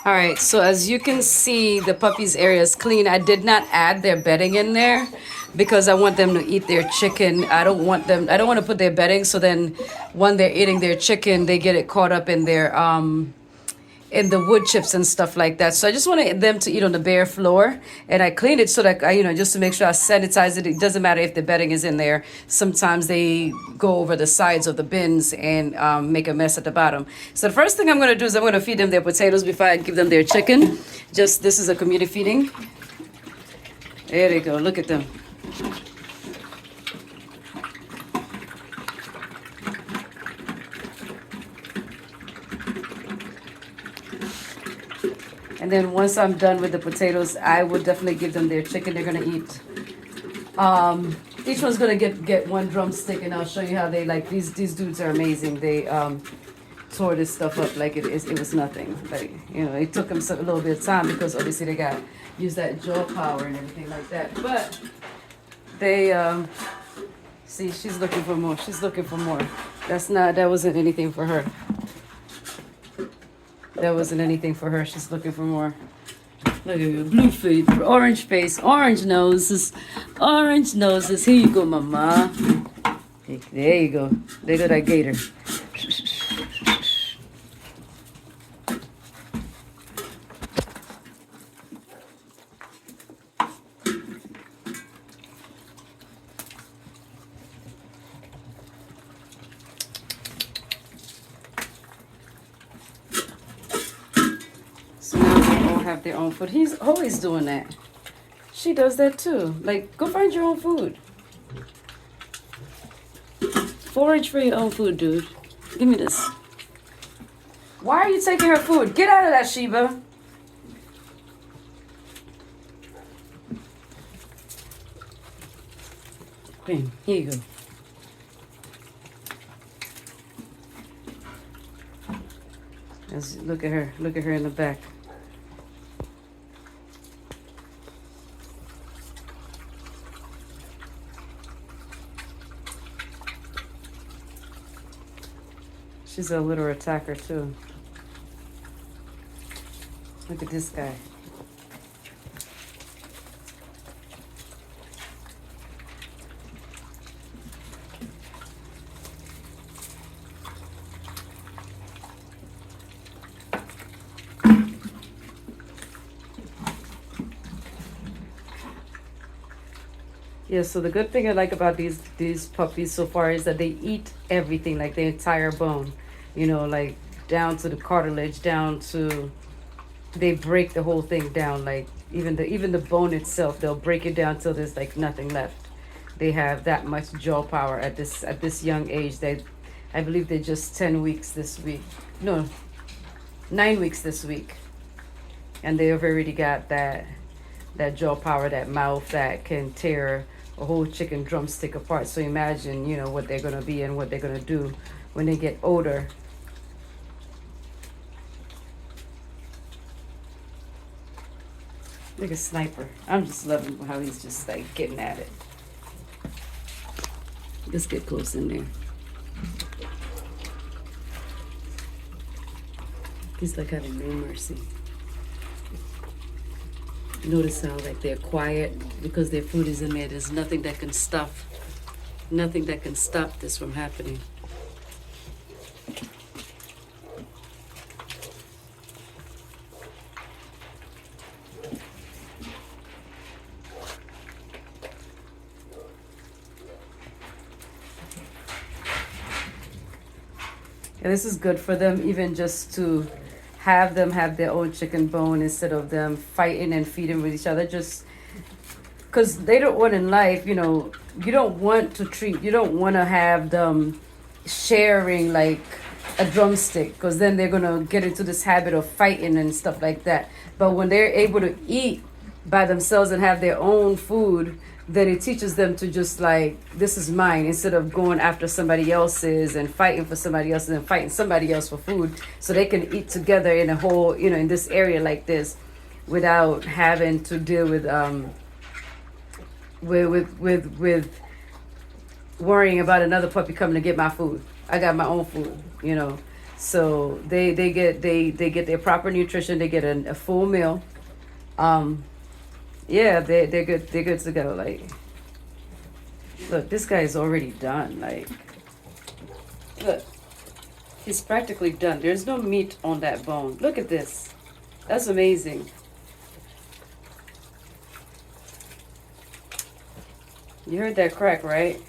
All right, so as you can see, the puppies' area is clean. I did not add their bedding in there because I want them to eat their chicken. I don't want to put their bedding so then when they're eating their chicken, they get it caught up in the wood chips and stuff like that. So I just wanted them to eat on the bare floor, and I cleaned it so that just to make sure I sanitize it. It doesn't matter if the bedding is in there. Sometimes they go over the sides of the bins and make a mess at the bottom. So the first thing I'm going to do is I'm going to feed them their potatoes before I give them their chicken. Just this is a community feeding. There they go. Look at them. And then once I'm done with the potatoes, I would definitely give them their chicken. They're gonna eat. Each one's gonna get one drumstick, and I'll show you how they like these dudes are amazing. They tore this stuff up like it was nothing. Like it took them a little bit of time because obviously they got use that jaw power and everything like that. But they see she's looking for more. She's looking for more. That wasn't anything for her. That wasn't anything for her. She's looking for more. Look at you, blue feet, orange face, orange noses, orange noses. Here you go, mama. There you go. There go that gator. So now they all have their own food. He's always doing that. She does that too. Like, go find your own food. Forage for your own food, dude. Give me this. Why are you taking her food? Get out of that, Sheba. Bam. Here you go. Look at her. Look at her in the back. She's a little attacker too. Look at this guy. Yeah, so the good thing I like about these puppies so far is that they eat everything, like the entire bone, like down to the cartilage, down to they break the whole thing down, like even the bone itself, they'll break it down till there's like nothing left. They have that much jaw power at this young age. I believe they're just 10 weeks this week. No, 9 weeks this week, and they have already got that jaw power, that mouth that can tear a whole chicken drumstick apart. So imagine, what they're gonna be and what they're gonna do when they get older. Look at Sniper. I'm just loving how he's just like getting at it. Let's get close in there. He's like having no mercy. Notice how like they're quiet because their food is in there. There's nothing that can stop this from happening. And this is good for them, even just to have them have their own chicken bone instead of them fighting and feeding with each other. Just because later on in life, you don't want to have them sharing like a drumstick, because then they're gonna get into this habit of fighting and stuff like that. But when they're able to eat by themselves and have their own food, then it teaches them to just like, this is mine, instead of going after somebody else's and fighting for somebody else's and fighting somebody else for food, so they can eat together in a whole, in this area like this, without having to deal with worrying about another puppy coming to get my food. I got my own food. So they get their proper nutrition. They get a full meal. Um, yeah, they're good. They're good to go. Like, look, this guy is already done. Like, look, he's practically done. There's no meat on that bone. Look at this. That's amazing. You heard that crack, right?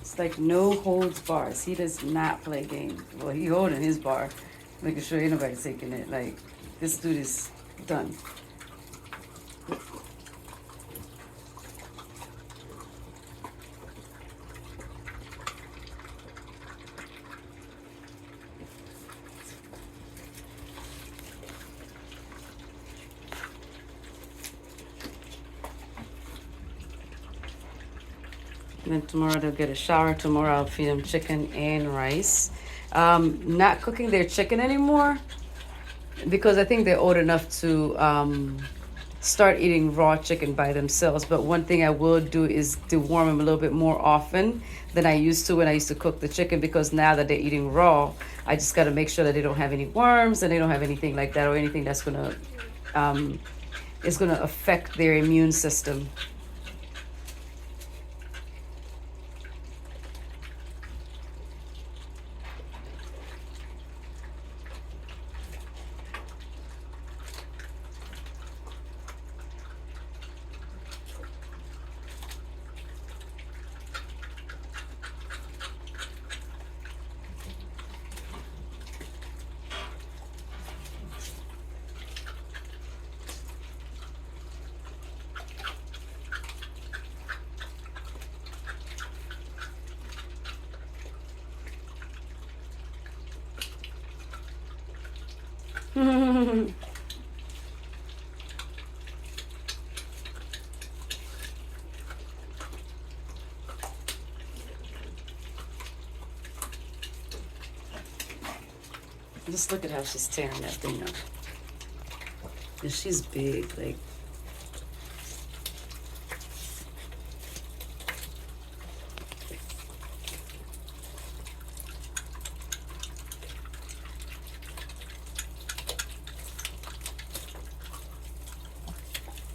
It's like no holds bars. He does not play games. Well, he holding his bar, making sure ain't nobody taking it. Like, this dude is done. And then tomorrow they'll get a shower. Tomorrow I'll feed them chicken and rice. Not cooking their chicken anymore because I think they're old enough to start eating raw chicken by themselves. But one thing I will do is to warm them a little bit more often than I used to when I used to cook the chicken, because now that they're eating raw, I just got to make sure that they don't have any worms and they don't have anything like that, or anything that's gonna is gonna affect their immune system. Just look at how she's tearing that thing up. And she's big, like.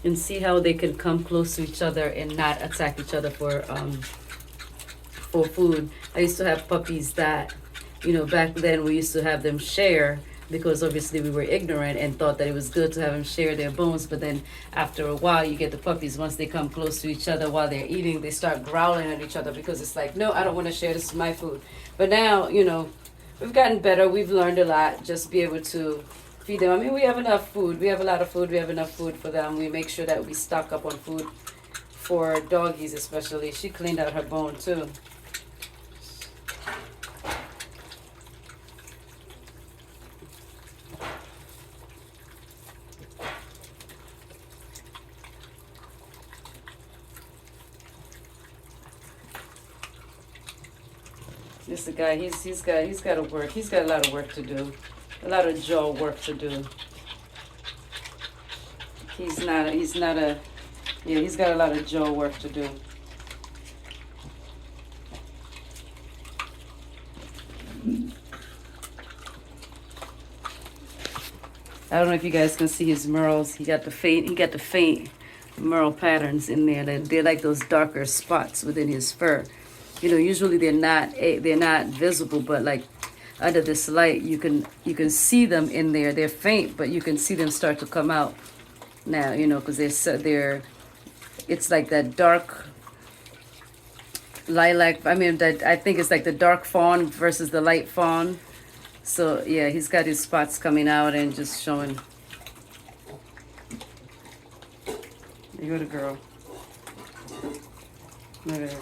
And see how they can come close to each other and not attack each other for food. I used to have puppies that, back then we used to have them share, because obviously we were ignorant and thought that it was good to have them share their bones. But then after a while, you get the puppies, once they come close to each other while they're eating, they start growling at each other because it's like, no, I don't want to share. This is my food. But now, we've gotten better. We've learned a lot. Just be able to feed them. I mean, we have enough food. We have a lot of food. We have enough food for them. We make sure that we stock up on food for doggies, especially. She cleaned out her bone too. This the guy. He's got to work. He's got a lot of work to do. A lot of jaw work to do. He's not a. Yeah, he's got a lot of jaw work to do. I don't know if you guys can see his murals. He got the faint mural patterns in there. They're like those darker spots within his fur. Usually they're not visible, but like under this light, you can see them in there. They're faint, but you can see them start to come out now. Because it's like that dark lilac. I mean, that I think it's like the dark fawn versus the light fawn. So yeah, he's got his spots coming out and just showing. You're the girl. Look at her.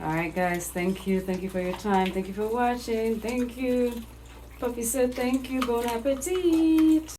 All right, guys. Thank you. Thank you for your time. Thank you for watching. Thank you. Puppy said thank you. Bon appetit.